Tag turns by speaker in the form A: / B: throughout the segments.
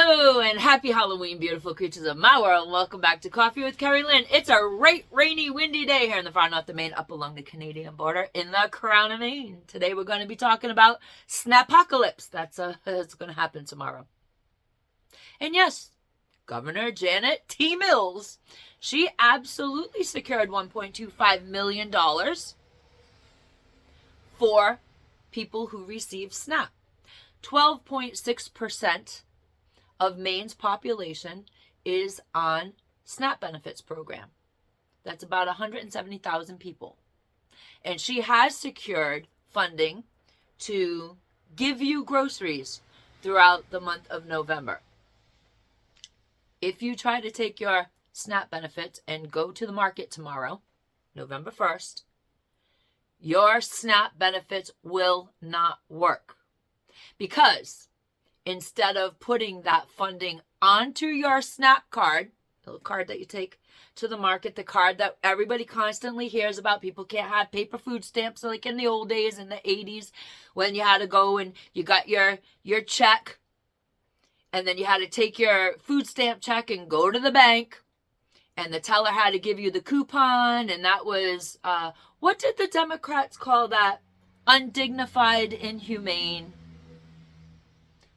A: Hello and happy Halloween, beautiful creatures of my world. Welcome back to Coffee with Kerri-Lynn. It's a right rainy, windy day here in the far north of Maine, up along the Canadian border in the crown of Maine. Today we're going to be talking about SNAPOCALYPSE. That's going to happen tomorrow. And yes, Governor Janet T. Mills, she absolutely secured $1.25 million for people who receive SNAP. 12.6% of Maine's population is on SNAP benefits program. That's about 170,000 people. And she has secured funding to give you groceries throughout the month of November. If you try to take your SNAP benefits and go to the market tomorrow, November 1st, your SNAP benefits will not work. Because instead of putting that funding onto your SNAP card, the little card that you take to the market, the card that everybody constantly hears about, people can't have paper food stamps like in the old days in the 80s when you had to go and you got your check and then you had to take your food stamp check and go to the bank and the teller had to give you the coupon, and that was, what did the Democrats call that? Undignified, inhumane.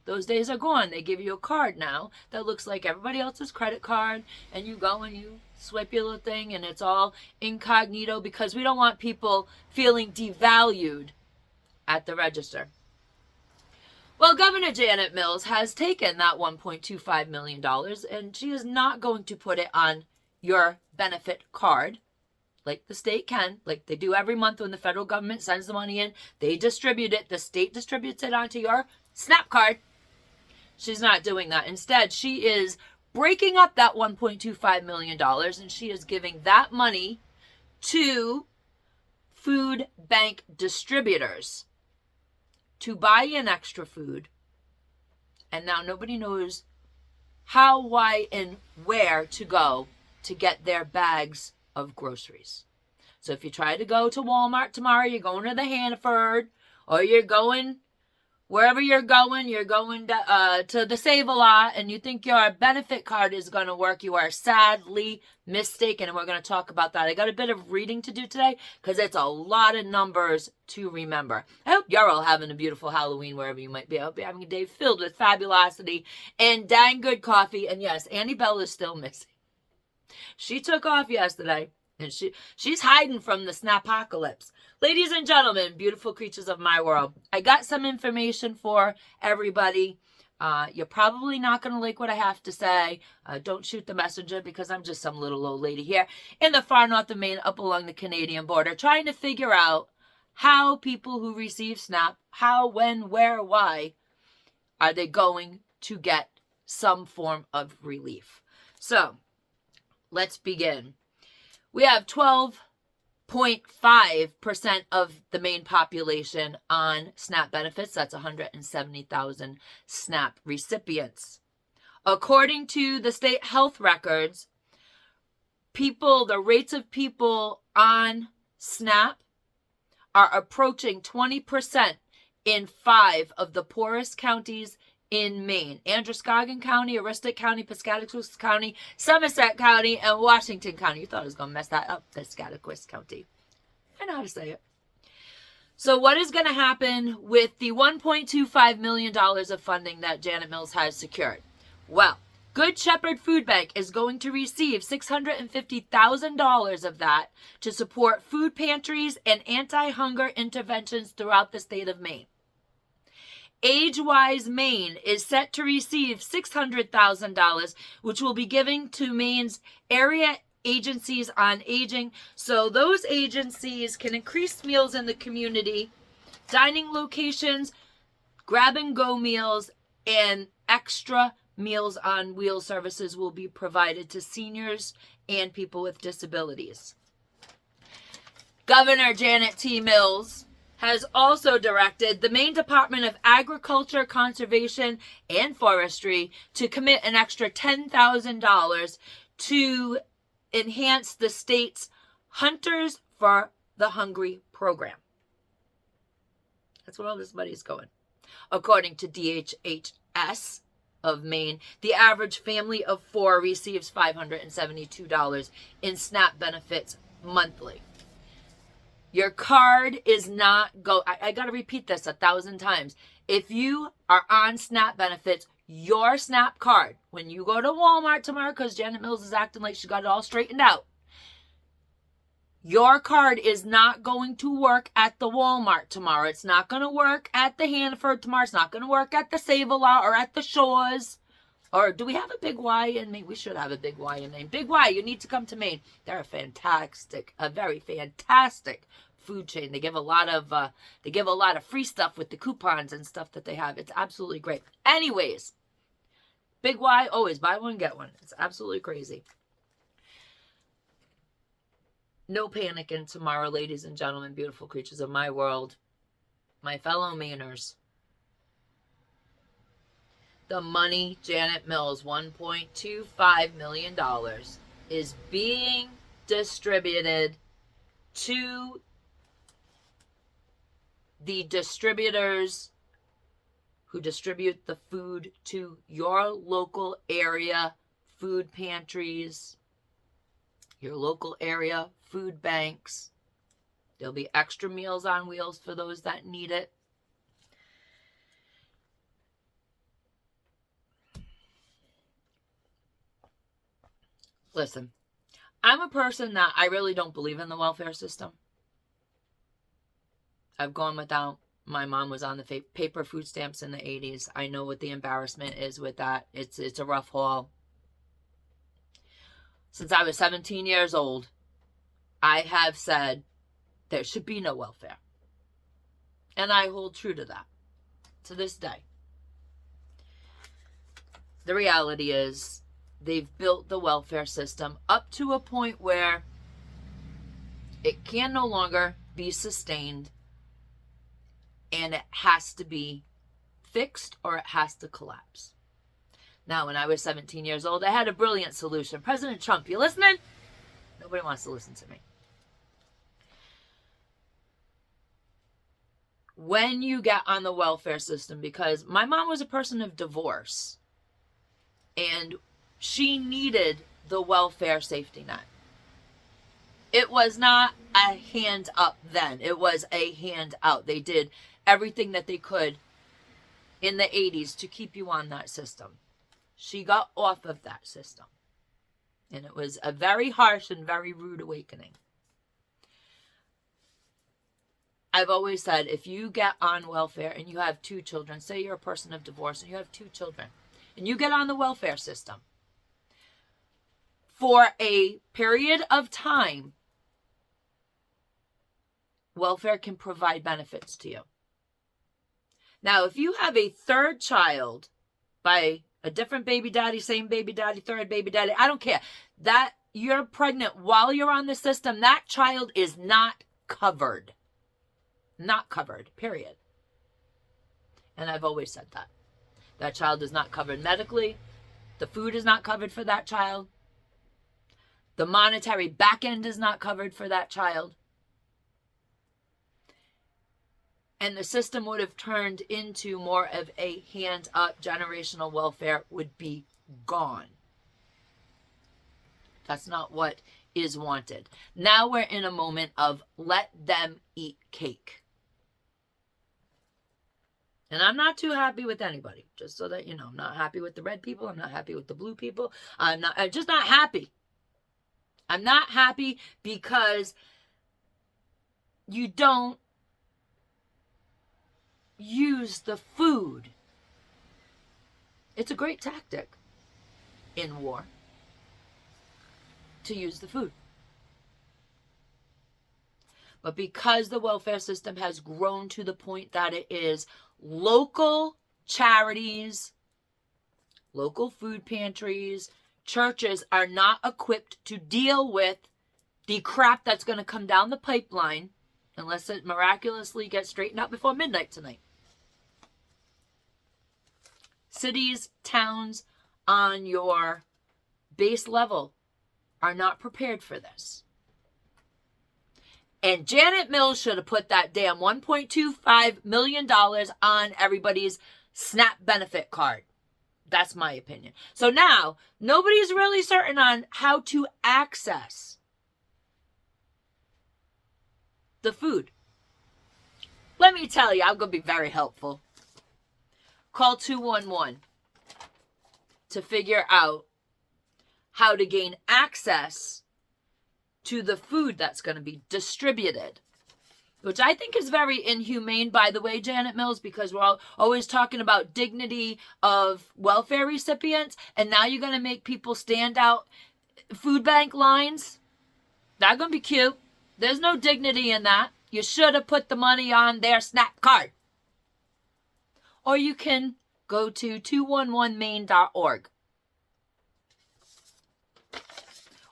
A: Those days are gone. They give you a card now that looks like everybody else's credit card, and you go and you swipe your little thing, and it's all incognito because we don't want people feeling devalued at the register. Well, Governor Janet Mills has taken that $1.25 million, and she is not going to put it on your benefit card like the state can, like they do every month when the federal government sends the money in. They distribute it. The state distributes it onto your SNAP card. She's not doing that. Instead, she is breaking up that $1.25 million and she is giving that money to food bank distributors to buy in extra food. And now nobody knows how, why, and where to go to get their bags of groceries. So if you try to go to Walmart tomorrow, you're going to the Hannaford, or you're going wherever you're going to the Save-A-Lot, and you think your benefit card is going to work, you are sadly mistaken, and we're going to talk about that. I got a bit of reading to do today because it's a lot of numbers to remember. I hope you're all having a beautiful Halloween wherever you might be. I hope you're having a day filled with fabulosity and dang good coffee. And yes, Annie Bell is still missing. She took off yesterday, and she's hiding from the SNAPOCALYPSE. Ladies and gentlemen, beautiful creatures of my world, I got some information for everybody. You're probably not going to like what I have to say. Don't shoot the messenger because I'm just some little old lady here in the far north of Maine, up along the Canadian border, trying to figure out how people who receive SNAP, how, when, where, why, are they going to get some form of relief. So, let's begin. We have 12.5% of the Maine population on SNAP benefits. That's 170,000 SNAP recipients. According to the state health records, the rates of people on SNAP are approaching 20% in 5 of the poorest counties in Maine: Androscoggin County, Aroostook County, Piscataquis County, Somerset County, and Washington County. You thought I was going to mess that up, Piscataquis County. I know how to say it. So what is going to happen with the $1.25 million of funding that Janet Mills has secured? Well, Good Shepherd Food Bank is going to receive $650,000 of that to support food pantries and anti-hunger interventions throughout the state of Maine. AgeWise Maine is set to receive $600,000, which will be given to Maine's area agencies on aging. So those agencies can increase meals in the community, dining locations, grab-and-go meals, and extra Meals on Wheels services will be provided to seniors and people with disabilities. Governor Janet T. Mills has also directed the Maine Department of Agriculture, Conservation, and Forestry to commit an extra $10,000 to enhance the state's Hunters for the Hungry program. That's where all this money is going. According to DHHS, of Maine, the average family of 4 receives $572 in SNAP benefits monthly. Your card is not I got to repeat this 1,000 times. If you are on SNAP benefits, your SNAP card, when you go to Walmart tomorrow, because Janet Mills is acting like she got it all straightened out, your card is not going to work at the Walmart tomorrow. It's not going to work at the Hannaford tomorrow. It's not going to work at the Save-A-Lot or at the Shores. Or do we have a Big Y in Maine? We should have a Big Y in Maine. Big Y, you need to come to Maine. They're a very fantastic food chain. They give a lot of free stuff with the coupons and stuff that they have. It's absolutely great. Anyways, Big Y, always buy one, get one. It's absolutely crazy. No panicking tomorrow, ladies and gentlemen, beautiful creatures of my world, my fellow Mainers. The money, Janet Mills, $1.25 million, is being distributed to the distributors who distribute the food to your local area food pantries, your local area food banks. There'll be extra Meals on Wheels for those that need it. Listen, I'm a person that I really don't believe in the welfare system. I've gone without. My mom was on the paper food stamps in the 80s. I know what the embarrassment is with that. It's a rough haul. Since I was 17 years old, I have said there should be no welfare. And I hold true to that to this day. The reality is they've built the welfare system up to a point where it can no longer be sustained, and it has to be fixed or it has to collapse. Now, when I was 17 years old, I had a brilliant solution. President Trump, you listening? Nobody wants to listen to me. When you get on the welfare system, because my mom was a person of divorce, and she needed the welfare safety net. It was not a hand up then. It was a hand out. They did everything that they could in the 80s to keep you on that system. She got off of that system. And it was a very harsh and very rude awakening. I've always said, if you get on welfare and you have 2 children, say you're a person of divorce and you have 2 children, and you get on the welfare system, for a period of time, welfare can provide benefits to you. Now, if you have a 3rd child by a different baby daddy, same baby daddy, 3rd baby daddy, I don't care, that you're pregnant while you're on the system, that child is not covered. Not covered, period. And I've always said that. That child is not covered medically. The food is not covered for that child. The monetary back end is not covered for that child. And the system would have turned into more of a hand-up generational welfare would be gone. That's not what is wanted. Now we're in a moment of let them eat cake. And I'm not too happy with anybody, just so that you know. I'm not happy with the red people. I'm not happy with the blue people. I'm just not happy. I'm not happy because you don't use the food. It's a great tactic in war to use the food. But because the welfare system has grown to the point that it is, local charities, local food pantries, churches are not equipped to deal with the crap that's going to come down the pipeline unless it miraculously gets straightened out before midnight tonight. Cities, towns on your base level are not prepared for this. And Janet Mills should have put that damn $1.25 million on everybody's SNAP benefit card. That's my opinion. So now, nobody's really certain on how to access the food. Let me tell you, I'm going to be very helpful. Call 211 to figure out how to gain access to the food that's going to be distributed. Which I think is very inhumane, by the way, Janet Mills, because we're always talking about dignity of welfare recipients, and now you're going to make people stand out food bank lines. That's going to be cute. There's no dignity in that. You should have put the money on their SNAP card. Or you can go to 211maine.org.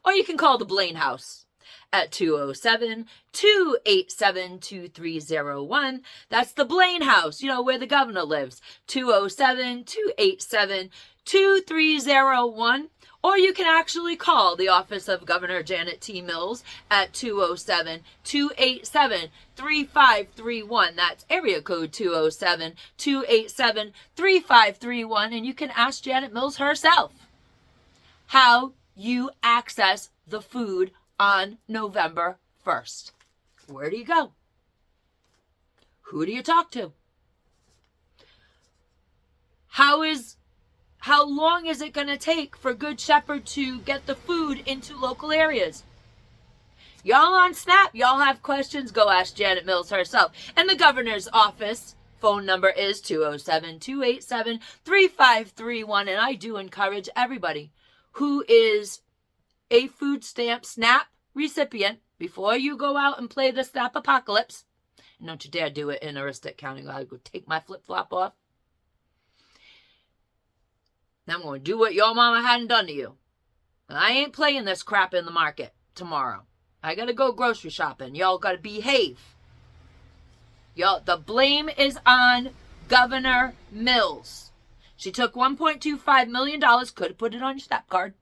A: Or you can call the Blaine House at 207-287-2301. That's the Blaine House, where the governor lives. 207-287-2301. Or you can actually call the office of Governor Janet T. Mills at 207-287-3531. That's area code 207-287-3531. And you can ask Janet Mills herself how you access the food on November 1st. Where do you go? Who do you talk to? How long is it going to take for Good Shepherd to get the food into local areas? Y'all on SNAP, y'all have questions, go ask Janet Mills herself. And the governor's office phone number is 207-287-3531. And I do encourage everybody who is a food stamp SNAP recipient, before you go out and play the SNAPOCALYPSE, and don't you dare do it in Aroostook County. I'll go take my flip-flop off. Now I'm going to do what your mama hadn't done to you. And I ain't playing this crap in the market tomorrow. I got to go grocery shopping. Y'all got to behave. Y'all, the blame is on Governor Mills. She took $1.25 million, could have put it on your SNAP card.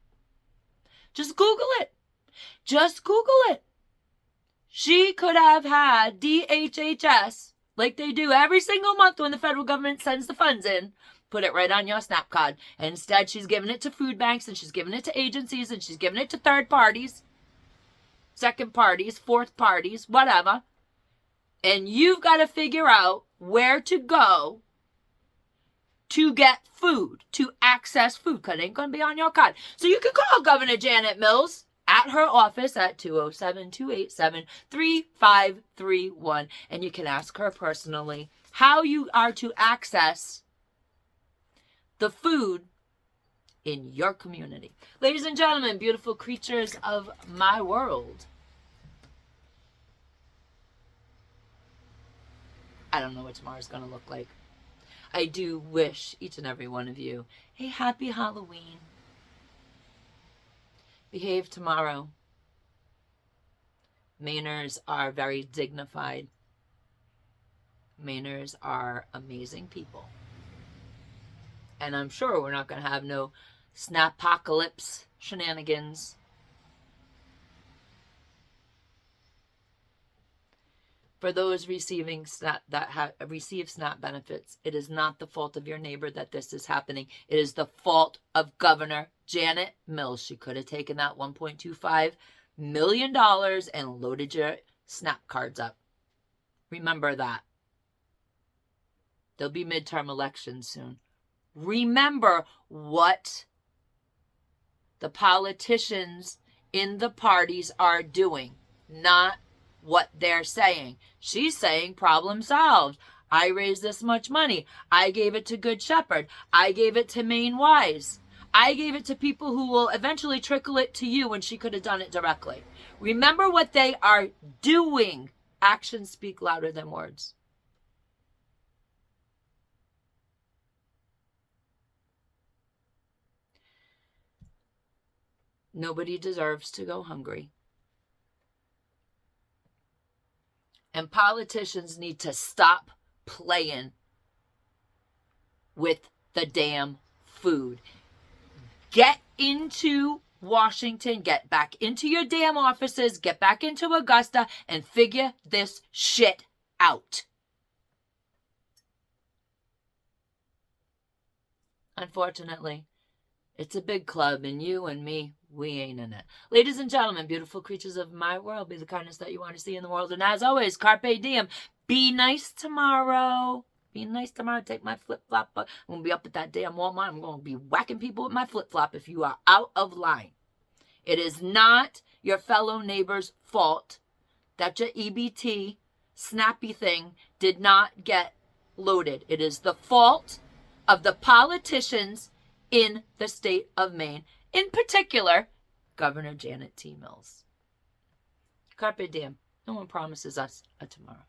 A: Just Google it. Just Google it. She could have had DHHS, like they do every single month when the federal government sends the funds in, put it right on your SNAP card. And instead, she's giving it to food banks, and she's giving it to agencies, and she's giving it to third parties, second parties, fourth parties, whatever. And you've got to figure out where to go to get food, to access food, because it ain't going to be on your card. So you can call Governor Janet Mills at her office at 207-287-3531, and you can ask her personally how you are to access the food in your community. Ladies and gentlemen, beautiful creatures of my world, I don't know what tomorrow's going to look like. I do wish each and every one of you a happy Halloween. Behave tomorrow. Mainers are very dignified. Mainers are amazing people. And I'm sure we're not going to have no SNAPOCALYPSE shenanigans. For those receiving SNAP receive SNAP benefits, it is not the fault of your neighbor that this is happening. It is the fault of Governor Janet Mills. She could have taken that $1.25 million and loaded your SNAP cards up. Remember that. There'll be midterm elections soon. Remember what the politicians in the parties are doing, not what they're saying. She's saying problem solved. I raised this much money. I gave it to Good Shepherd. I gave it to Maine Wise. I gave it to people who will eventually trickle it to you when she could have done it directly. Remember what they are doing. Actions speak louder than words. Nobody deserves to go hungry. And politicians need to stop playing with the damn food. Get into Washington, get back into your damn offices, get back into Augusta, and figure this shit out. Unfortunately, it's a big club, and you and me, we ain't in it. Ladies and gentlemen, beautiful creatures of my world, be the kindness that you want to see in the world. And as always, Carpe Diem. Be nice tomorrow. Be nice tomorrow. Take my flip-flop. I'm going to be up at that damn Walmart. I'm going to be whacking people with my flip-flop if you are out of line. It is not your fellow neighbor's fault that your EBT snappy thing did not get loaded. It is the fault of the politicians in the state of Maine, in particular, Governor Janet T. Mills. Carpe diem. No one promises us a tomorrow.